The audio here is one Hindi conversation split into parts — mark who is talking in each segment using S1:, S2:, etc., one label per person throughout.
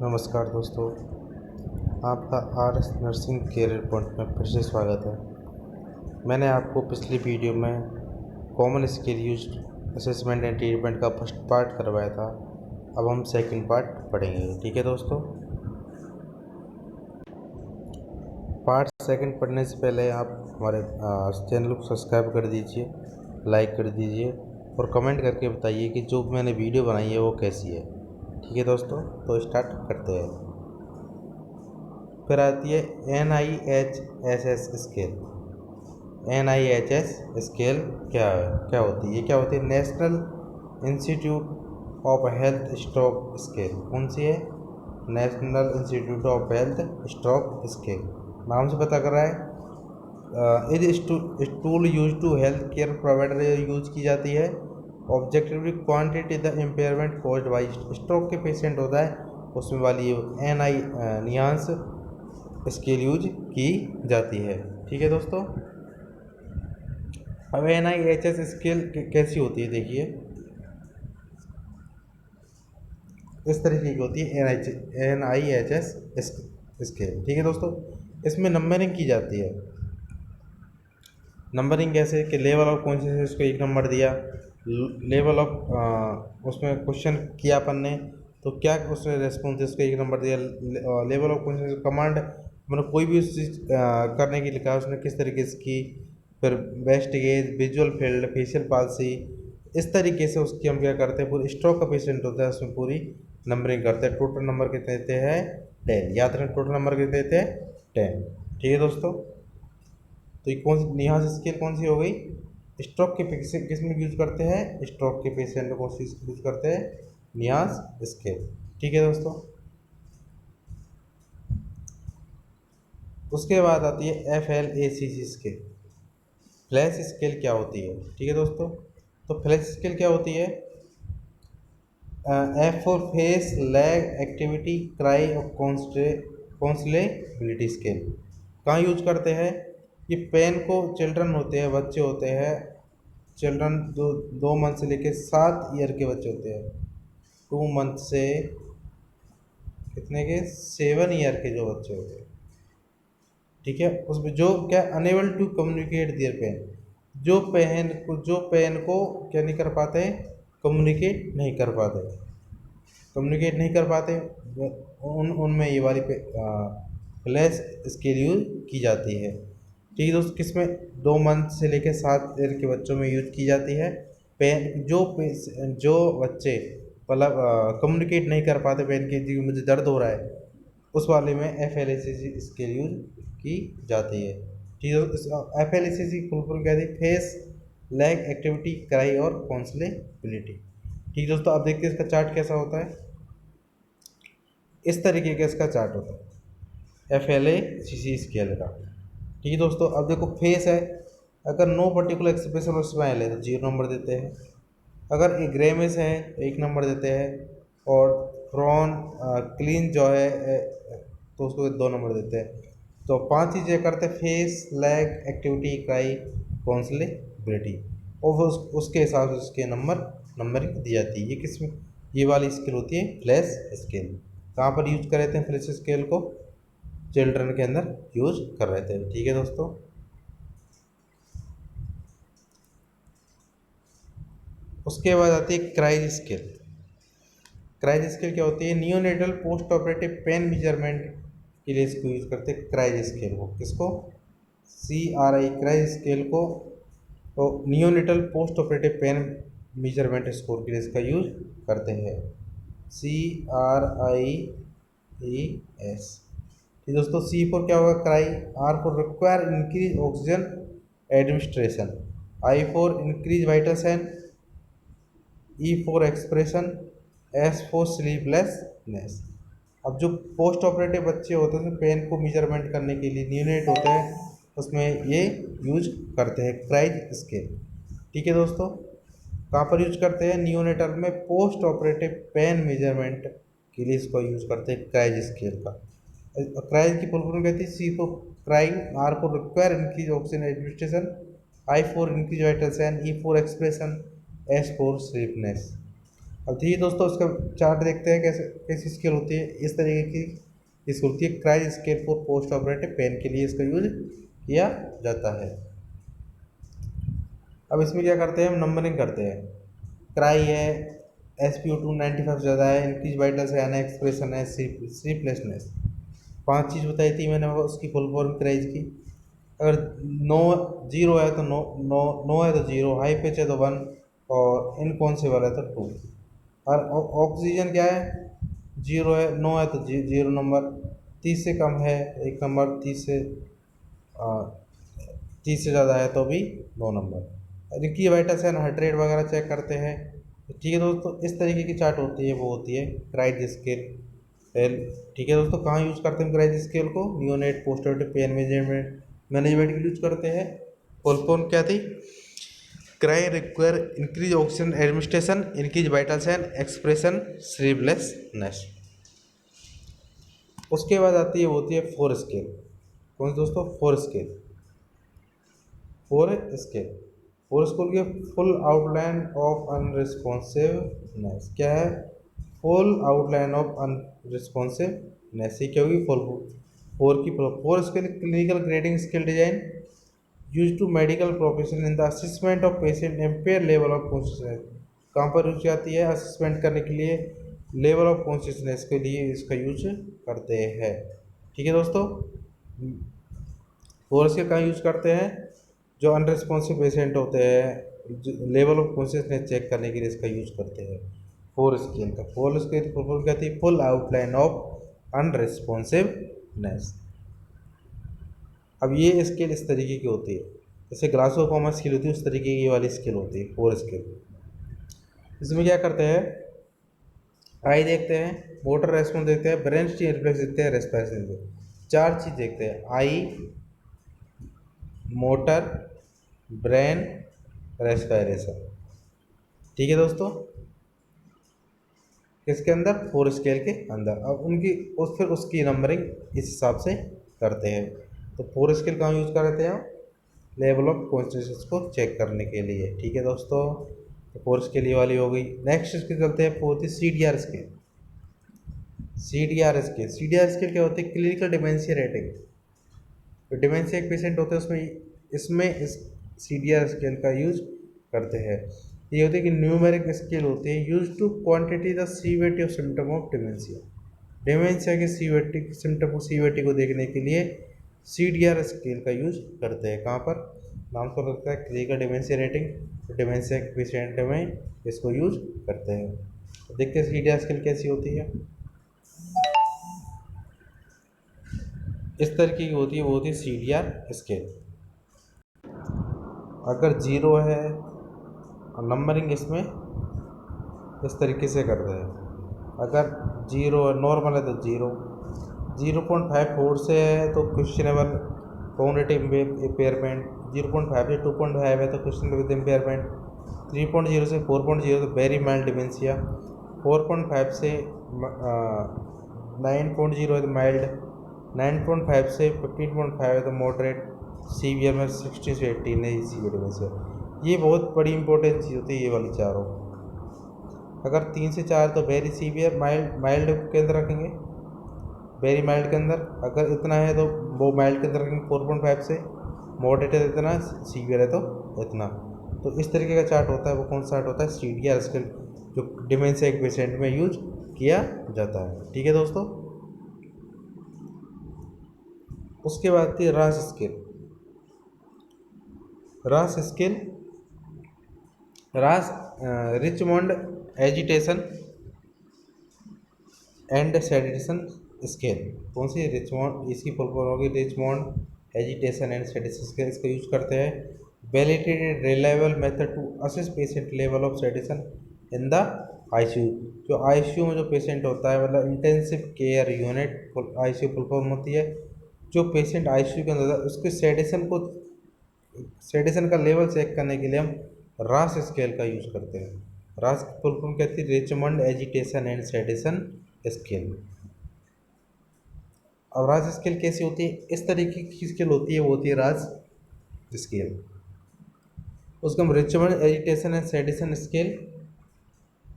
S1: नमस्कार दोस्तों, आपका आर.एस. नर्सिंग कैरियर पॉइंट में फिर से स्वागत है। मैंने आपको पिछली वीडियो में common skill use assessment and treatment का फर्स्ट पार्ट करवाया था। अब हम सेकंड पार्ट पढ़ेंगे। ठीक है दोस्तों, पार्ट सेकंड पढ़ने से पहले आप हमारे चैनल को सब्सक्राइब कर दीजिए, लाइक कर दीजिए और कमेंट करके बताइए कि जो मैंने वीडियो बनाई है वो कैसी है। ठीक है दोस्तों, तो स्टार्ट करते हैं। फिर आती है NIHSS स्केल। NIHS स्केल क्या होती है? ये क्या होती है? National Institute of Health Stroke Scale. कौन सी है? National Institute of Health Stroke Scale. नाम से पता कर रहा है। इस tool use to health care provider use की जाती है। Objectively quantity the impairment caused by stroke के पेशेंट होता है उसमें वाली नियांस स्केल यूज की जाती है। ठीक है दोस्तों, अब NIHS स्केल कैसी होती है? देखिए, इस तरीके की होती है NIHS स्केल। ठीक है दोस्तों, इसमें नंबरिंग की जाती है। नंबरिंग कैसे कि लेवल ऑफ कॉन्शियसनेस को 1 नंबर दिया, लेवल ऑफ उसमें क्वेश्चन किया अपन ने तो क्या उसने रेस्पॉन्स उसको 1 नंबर दिया। लेवल ऑफ कॉन्शियसनेस कमांड मतलब कोई भी उस चीज़ करने की लिखा उसने किस तरीके से की। फिर best gauge, visual field, facial palsy, इस तरीके से उसकी हम क्या करते हैं, पूरी स्ट्रोक का पेशेंट होता है उसमें पूरी नंबरिंग करते हैं। टोटल नंबर कितने देते हैं? 10। याद रखें, टोटल नंबर कितने देते हैं? 10। ठीक है दोस्तों, तो ये कौन सी निहास स्केल कौन सी हो गई? स्ट्रोक के पेशेंट किस में यूज करते हैं? स्ट्रोक के पेशेंट को यूज करते हैं निहास स्केल। ठीक है दोस्तों, उसके बाद आती है FLACC स्केल। फ्लैश स्केल क्या होती है? ठीक है दोस्तों, तो फ्लैश स्केल क्या होती है? F for face, leg activity, cry और काउंसलेबिलिटी स्केल। कहाँ यूज करते हैं? ये पेन को चिल्ड्रन होते हैं, बच्चे होते हैं, चिल्ड्रन 2 मंथ से लेके 7 ईयर के बच्चे होते हैं। 2 मंथ से कितने के? 7 ईयर के जो बच्चे होते हैं। ठीक है, उसमें जो क्या unable to communicate their pain, जो पेन को क्या नहीं कर पाते? कम्युनिकेट नहीं कर पाते उनमें ये वाली फ्लैश स्केल यूज की जाती है। ठीक है दोस्तों, किसमें? 2 मंथ से लेकर 7 ईयर के बच्चों में यूज की जाती है। पेन जो बच्चे मतलब कम्युनिकेट नहीं कर पाते, पेन के जी मुझे दर्द हो रहा है, उस वाले में FLACC स्केल यूज की जाती है। ठीक है, FLACC फुल फॉर्म क्या थी? फेस, लेग एक्टिविटी, क्राई और काउंसलेबिलिटी। ठीक है दोस्तों, अब देखते हैं इसका चार्ट कैसा होता है। इस तरीके का इसका चार्ट होता है FLACC स्केल का। ठीक है दोस्तों, अब देखो फेस है, अगर नो पर्टिकुलर एक्सप्रेशन और स्माइल है तो 0 नंबर देते हैं। अगर एक ग्रेमिस है तो 1 नंबर देते हैं। और फ्रॉन क्लीन जो है तो उसको 2 नंबर देते हैं। तो 5 चीज़ें करते हैं: फेस, लेग एक्टिविटी, क्राई, काउंसलेबिलिटी, और वो उसके हिसाब से उसके नंबरिंग दी जाती है। ये किसमें? ये वाली स्केल होती है फ्लैश स्केल। कहाँ पर यूज कर रहे थे फ्लैश स्केल को? चिल्ड्रन के अंदर यूज कर रहे थे। ठीक है दोस्तों, उसके बाद आती है क्राइज स्केल। क्राइज स्केल क्या होती है? Neonatal post operative pain measurement के लिए इसको यूज करते हैं, क्राइज स्केल को। किसको? CRI, क्राइज स्केल को। तो neonatal post operative pain measurement score के लिए इसका यूज करते हैं, CRIES। ठीक दोस्तों, C फॉर क्या होगा? Cry. R for require increase oxygen administration. I for increase vital sign. E for expression. S for sleeplessness. अब जो पोस्ट ऑपरेटिव बच्चे होते हैं उसमें पेन को मेजरमेंट करने के लिए न्यूनेट होते हैं, उसमें ये यूज करते हैं क्राइज स्केल। ठीक है दोस्तों, कहाँ पर यूज करते हैं? नियोनेटल में पोस्ट ऑपरेटिव पेन मेजरमेंट के लिए इसको यूज करते हैं क्राइज स्केल का। क्राइज की फुल फॉर्म कहती है C for crying, R for require increase oxygen administration, I for increase vital sign, E for expression, S for sleepness. अब ठीक है दोस्तों, इसका चार्ट देखते हैं कैसे कैसी स्केल होती है। इस तरीके की स्केल होती है। CRIES scale for post operative pain के लिए इसका यूज किया जाता है। अब इसमें क्या करते हैं, हम नंबरिंग करते हैं। क्राई है, SpO2 95 ज़्यादा है, इंक्रीज वाइटल्स है, एक्सप्रेशन है, स्लीपलेसनेस। 5 चीज़ बताई थी मैंने उसकी फुल फॉर्म क्राइज की। अगर नो जीरो है तो नो नो नो है तो जीरो, हाई पिच है तो 1, और इनकॉन्सेबल है तो 2। और ऑक्सीजन क्या है, जीरो है, नो है तो जीरो नंबर, 30 से कम है 1 नंबर, 30 से ज़्यादा है तो भी 2 नंबर। रिक्की वाइटल साइन हार्ट रेट वगैरह चेक करते हैं। ठीक है दोस्तों, इस तरीके की चार्ट होती है, वो होती है क्राइज स्केल। ठीक है दोस्तों, कहाँ यूज़ करते हैं क्राइज स्केल को, neonate post operative pain management management के यूज करते हैं। फुल फॉर्म क्या थी, cry require increase oxygen administration, increase vital sign, expression, sleeplessness. उसके बाद आती है, वो होती है 4 स्केल। कौन सी दोस्तों, 4 स्केल। 4 स्केल, 4 स्केल की फुल आउटलाइन ऑफ अनरिस्पॉन्सिवनेस क्या है, फुल आउटलाइन ऑफ अनरिस्पॉन्सिवनेस। ये क्या होगी, फुल 4 की 4 scale clinical grading scale design use to medical profession in the assessment of patient impaired level of consciousness. कहाँ पर यूज आती है, असेसमेंट करने के लिए, लेवल ऑफ कॉन्शियसनेस के लिए इसका यूज करते हैं। ठीक है दोस्तों, और इसके कहाँ यूज करते हैं, जो अनरिस्पॉन्सिव पेशेंट होते हैं, लेवल ऑफ कॉन्शियसनेस चेक करने के लिए इसका यूज करते हैं। 4 स्केल का, 4 स्केल फुल क्या थी, फुल आउटलाइन ऑफ अनरिस्पॉन्सिवनेस। अब ये स्केल इस तरीके की होती है, जैसे ग्लासोफोमा स्केल होती है उस तरीके की ये वाली स्केल होती है 4 स्केल। इसमें क्या करते हैं, आई देखते हैं, मोटर रेस्पॉन्स देखते हैं, ब्रेन स्टीम रिफ्लेक्स देखते हैं, रेस्पिरेशन देखते हैं। 4 चीज़ देखते हैं, आई, मोटर, ब्रेन, रेस्पिरेशन। ठीक है दोस्तों, किसके अंदर, 4 स्केल के अंदर। अब उनकी फिर उसकी नंबरिंग इस हिसाब से करते हैं। तो 4 स्केल कहाँ यूज़ करते हैं, लेवल ऑफ कॉन्शियसनेस को चेक करने के लिए। ठीक है दोस्तों, तो 4 स्केल ये वाली हो गई। नेक्स्ट स्केल चलते हैं, 4 CDR स्केल। CDR स्केल क्या होती है, क्लिनिकल डिमेंशिया रेटिंग। तो डिमेंशिया एक पेशेंट होते हैं उसमें इसमें इस CDR स्केल का यूज करते हैं। ये होती है कि न्यूमेरिक स्केल होती है use to quantity the severity of symptom of dementia. Dementia के सीवियरिटी सिम्टम को सीवियरिटी को देखने के लिए CDR स्केल का यूज करते हैं। कहाँ पर, नाम तो लगता है क्लिनिकल डिमेंशिया रेटिंग। डिमेंशिया के पेशेंट में इसको यूज करते हैं। तो देखते हैं CDR स्केल कैसी होती है। इस तरीके की होती है, वो होती है CDR स्केल। अगर जीरो है, नंबरिंग इसमें इस तरीके से करते हैं। अगर जीरो नॉर्मल है तो जीरो, 0.54 से है तो क्वेश्चनेबल कॉग्निटिव इम्पेयरमेंट, 0.5 से 2.5 है तो क्वेश्चनेबल विद इम्पेयरमेंट, 3.0 से 4.0 तो वेरी माइल्ड डिमेंशिया, 4.5 से 9.0 है तो माइल्ड, 9.5 से 15.5 है तो मॉडरेट, सीवियर में 16 से 18 है सीवियर डिमेंशिया। ये बहुत बड़ी इंपॉर्टेंट चीज़ होती है ये वाली चारों। अगर 3 से 4 तो वेरी सीवियर, माइल्ड के अंदर रखेंगे, वेरी माइल्ड के अंदर। अगर इतना है तो वो माइल्ड के अंदर रखेंगे 4.5 से, मॉडरेट है तो इतना, सीवियर है तो इतना। तो इस तरीके का चार्ट होता है, वो कौन सा चार्ट होता है, CDR स्केल, जो डिमेंशिया एक पेशेंट में यूज किया जाता है। ठीक है दोस्तों, उसके बाद थी रास scale. RASS scale, RASS Richmond agitation and sedation scale. कौन सी, रिचमंड, इसकी फुल फॉर्म होगी Richmond agitation and sedation scale. इसका यूज करते हैं, validated reliable method to assess patient level of sedation in the ICU। जो ICU में जो पेशेंट होता है, मतलब intensive care unit, ICU full form होती है। जो पेशेंट ICU के अंदर उसके सेडिशन का लेवल चेक करने के लिए हम रास स्केल का यूज करते हैं। रास की फुल फॉर्म कहती है Richmond agitation and sedation scale. अब रास स्केल कैसी होती है, इस तरीके की स्केल होती है, वो होती है रास स्केल। उसको हम Richmond agitation and sedation scale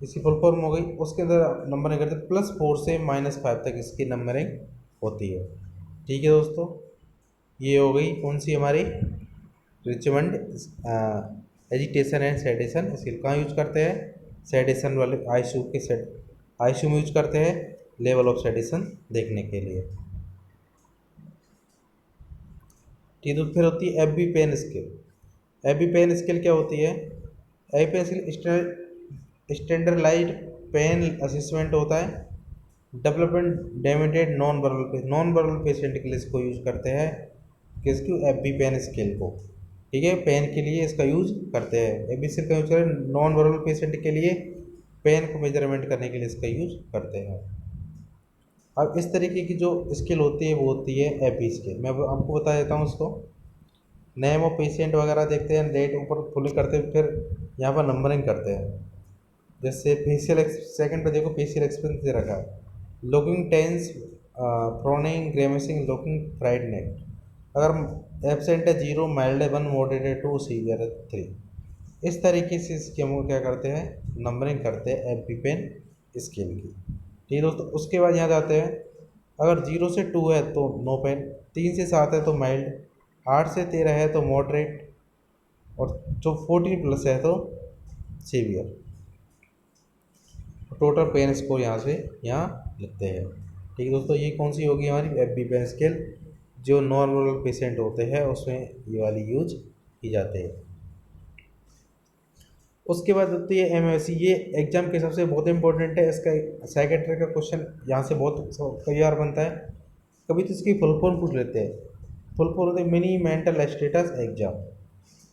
S1: इसकी फुल फॉर्म हो गई। उसके अंदर नंबरिंग करते +4 से -5 तक इसकी नंबरिंग होती है। ठीक है दोस्तों, ये हो गई कौन सी हमारी Richmond agitation and sedation scale. कहाँ यूज करते हैं? सेडेशन वाले आईसीयू के सेट आईसीयू में यूज करते हैं लेवल ऑफ सेडेशन देखने के लिए। ठीक है, तो फिर होती है Abbey pain scale. Abbey pain scale क्या होती है? Abbey pain scale standardized pain assessment होता है। Development demented non verbal patient के लिए इसको यूज करते हैं, किसकी? एबी पेन स्केल को। ठीक है, पेन के लिए इसका यूज करते हैं। एबी स्केल का यूज करें नॉन वर्बल पेशेंट के लिए, पेन को मेजरमेंट करने के लिए इसका यूज करते हैं। अब इस तरीके की जो स्केल होती है वो होती है एबी स्केल। मैं अब आपको बता देता हूँ उसको। नेम ऑफ पेशेंट वगैरह देखते हैं, डेट ऊपर फुल करते हैं, फिर यहाँ पर नंबरिंग करते हैं। जैसे फेशियल सेकंड पे देखो, फेशियल एक्सप्रेशन दे रखा है, लुकिंग टेंस, फ्रोनिंग, ग्रेमेसिंग, लुकिंग फ्राइडनेस। अगर एब्सेंट है 0, माइल्ड है 1, मॉडरेट है 2, सीवियर है 3। इस तरीके से इसकी हम क्या करते हैं? नंबरिंग करते हैं एबी पेन स्केल की। ठीक है दोस्तों, उसके बाद यहाँ जाते हैं। अगर 0 से 2 है तो नो पेन, 3 से 7 है तो माइल्ड, 8 से 13 है तो मॉडरेट, और जो 14+ है तो सीवियर। टोटल पेन स्कोर यहाँ से यहाँ लिखते हैं। ठीक है दोस्तों, ये कौन सी होगी हमारी एबी पेन स्केल? जो नॉर्मल पेशेंट होते हैं उसमें ये वाली यूज की जाती है। उसके बाद होती है एमएससी। ये एग्जाम के हिसाब से बहुत इंपॉर्टेंट है। इसका साइकेट्री का क्वेश्चन यहाँ से बहुत कई बार बनता है। कभी तो इसकी फुल फॉर्म पूछ लेते हैं। फुल फॉर्म होते हैं मिनी मेंटल स्टेटस एग्जाम।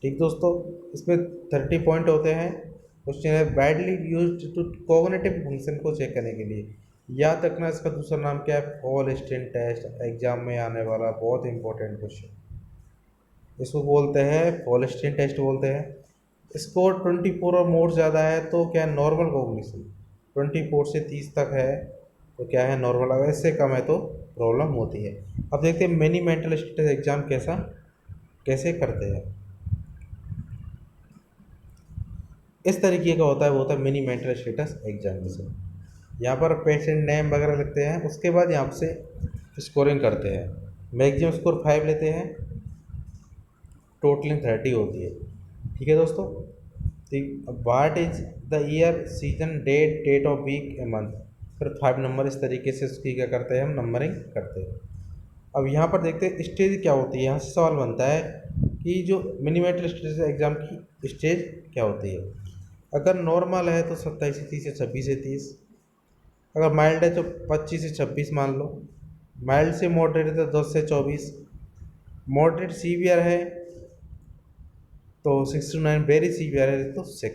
S1: ठीक दोस्तों, इसमें 30 पॉइंट होते हैं। क्वेश्चन है widely used to cognitive function को चेक करने के लिए। याद रखना इसका दूसरा नाम क्या है? फॉल्स्टीन टेस्ट। एग्जाम में आने वाला बहुत इंपॉर्टेंट क्वेश्चन। इसको बोलते हैं फॉल्स्टीन टेस्ट बोलते हैं। स्कोर 24 और मोर ज़्यादा है तो क्या है? Normal cognition. 24 से 30 तक है तो क्या है? नॉर्मल। अगर इससे कम है तो प्रॉब्लम होती है। अब देखते हैं मिनी मेंटल स्टेटस एग्जाम कैसे करते हैं। इस तरीके का होता है, वो होता है मिनी मेंटल स्टेटस एग्जामिनेशन। यहाँ पर पेशेंट नेम वगैरह लिखते हैं, उसके बाद यहाँ से स्कोरिंग करते हैं। मैक्सिमम स्कोर 5 लेते हैं, टोटलिंग 30 होती है। ठीक है दोस्तों, what is the year, season, date of week, a month. फिर 5 नंबर इस तरीके से उसकी क्या करते हैं? हम नंबरिंग करते हैं। अब यहाँ पर देखते हैं स्टेज क्या होती है। यहाँ से सवाल बनता है कि जो मिनी मेंटल स्टेटस एग्जाम की स्टेज क्या होती है। अगर नॉर्मल है तो 27 से 30 या 26 से 30। अगर माइल्ड है तो 25 से 26 मान लो। माइल्ड से मॉडरेट है तो 10 से 24। मॉडरेट सीवियर है तो 6 to 9। वेरी सीवियर है तो 6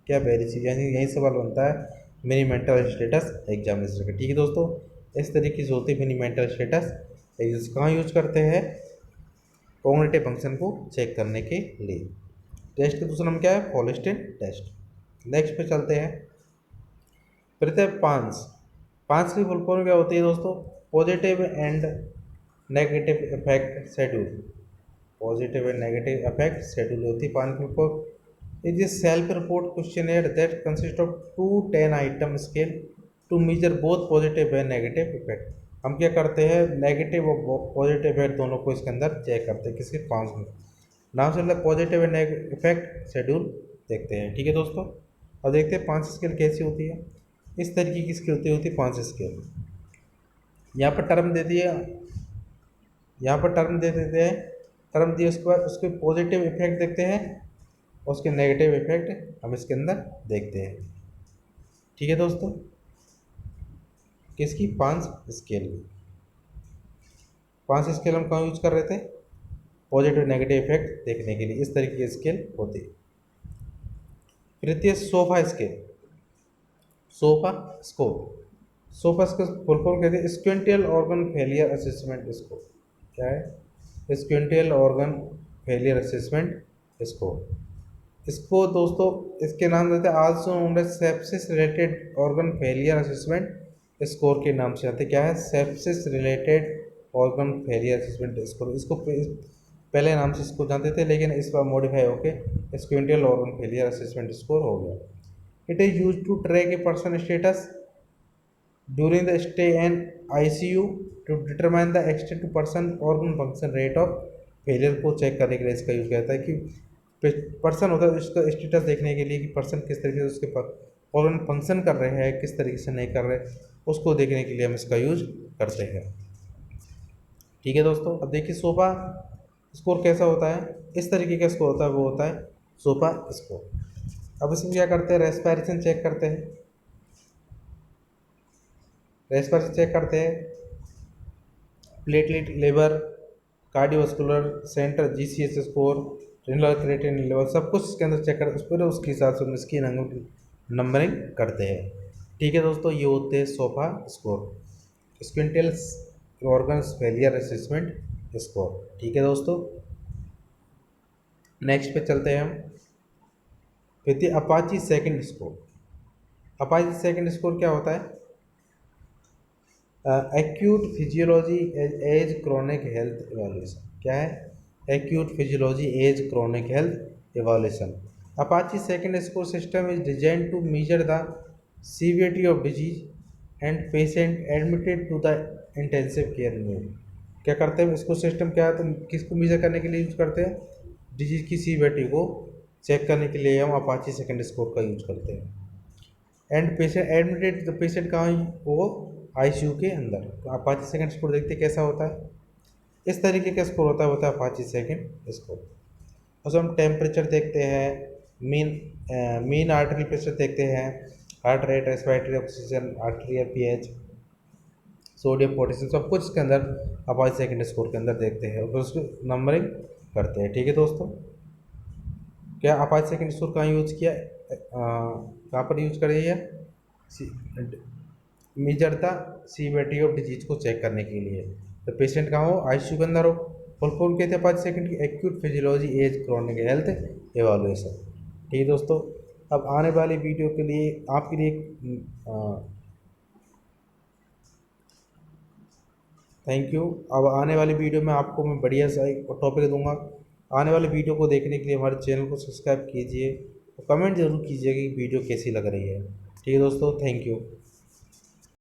S1: क्या वेरी सीवियर, यानी यही सवाल बनता है मिनी मेंटल स्टेटस एग्जामिनेशन का। ठीक है दोस्तों, इस तरीके से होती है मिनी मेंटल स्टेटस। कहाँ यूज करते हैं? कॉग्निटिव फंक्शन को चेक करने के लिए। टेस्ट का दूसरा नाम क्या है? फॉल्स्टीन टेस्ट। नेक्स्ट पे चलते हैं। फिर थे पांच की फुल फॉर्म क्या होती है दोस्तों? Positive and negative affect schedule. Positive and negative affect schedule होती है 5 की full form. It is self report questionnaire that consist of 2 10 item scale to measure both positive and negative affect. हम क्या करते हैं? नेगेटिव और पॉजिटिव इफेक्ट दोनों को इसके अंदर चेक करते हैं। किसके? 5 में नाम से मतलब पॉजिटिव एंड इफेक्ट शेड्यूल देखते हैं। ठीक है दोस्तों, और देखते हैं 5 स्केल कैसी होती है। इस तरीके की स्केल होती है 5 स्केल। यहाँ पर टर्म दे दिए, यहाँ पर टर्म दे देते हैं। टर्म दिए उसके बाद उसके पॉजिटिव इफेक्ट देखते हैं और उसके नेगेटिव इफेक्ट हम इसके अंदर देखते हैं। ठीक है दोस्तों, किसकी? 5 स्केल। 5 स्केल हम कहाँ यूज कर रहे थे? पॉजिटिव नेगेटिव इफेक्ट देखने के लिए। इस तरीके की स्केल होती है। तृतीय SOFA scale. SOFA score. SOFA score full form कहते हैं sequential organ failure assessment score. क्या है? Sequential organ failure assessment score. इसको दोस्तों इसके नाम देते हैं also known as sepsis related organ failure assessment score के नाम से आते। क्या है? Sepsis related organ failure assessment score. इसको पहले नाम से इसको जानते थे, लेकिन इस बार मॉडिफाई होके sequential organ failure assessment score हो गया। It is use to track a person status during the stay in ICU to determine the extent to person organ function rate of failure को चेक करने के लिए इसका यूज करता है कि पर्सन होता है उसका स्टेटस देखने के लिए कि पर्सन किस तरीके से उसके ऑर्गन फंक्शन कर रहे हैं, किस तरीके से नहीं कर रहे, उसको देखने के लिए हम इसका यूज करते हैं। ठीक है दोस्तों, अब देखिए सोफा स्कोर कैसा होता है। इस तरीके का स्कोर होता है, वो होता है सोफा स्कोर। अब इसमें क्या करते हैं, रेस्पिरेशन चेक करते हैं, रेस्पिरेशन चेक करते हैं, platelet level, cardiovascular centre GCS score, renal creatinine level, सब कुछ इसके अंदर चेक करते हैं, फिर उसके हिसाब से हम इसकी नंबरिंग करते हैं। ठीक है दोस्तों, ये होते हैं SOFA score, sequential organs failure assessment score. ठीक है दोस्तों, नेक्स्ट पे चलते हैं हम। फिर APACHE second score. APACHE second score क्या होता है, acute physiology age chronic health evolution. क्या है, acute physiology age chronic health evolution. APACHE second score system is design to measure the severity of disease and patient admitted to the intensive care unit. क्या करते हैं, इसको सिस्टम क्या है, तो किसको मेजर करने के लिए यूज करते हैं, डिजीज की सीवियरिटी को चेक करने के लिए हम अपाची सेकंड स्कोर का यूज करते हैं। एंड पेशेंट एडमिटेड, तो पेशेंट कहाँ, वो ICU के अंदर। तो अपाची सेकंड स्कोर देखते कैसा होता है, इस तरीके का स्कोर होता है अपाची सेकंड स्कोर। उसमें हम टेम्परेचर देखते हैं, मीन आर्टरी प्रेशर देखते हैं, heart rate, respiratory oxygen, arterial pH, sodium, potassium, सब कुछ इसके अंदर अपाची सेकंड स्कोर के अंदर देखते हैं और फिर उसको नंबरिंग करते हैं। ठीक है दोस्तों, क्या अपाची सेकंड स्कोर कहाँ यूज किया, कहाँ पर यूज करिए है, major the severity of disease को चेक करने के लिए। तो पेशेंट कहाँ हो, ICU के अंदर हो। फुल फॉर्म कहते हैं अपाची सेकंड की, acute physiology age chronic health evolution. ठीक है दोस्तों, अब आने वाली वीडियो के लिए आपके लिए थैंक यू। अब आने वाली वीडियो में आपको मैं बढ़िया सा एक टॉपिक दूंगा। आने वाले वीडियो को देखने के लिए हमारे चैनल को सब्सक्राइब कीजिए और कमेंट जरूर कीजिए कि वीडियो कैसी लग रही है। ठीक है दोस्तों, थैंक यू।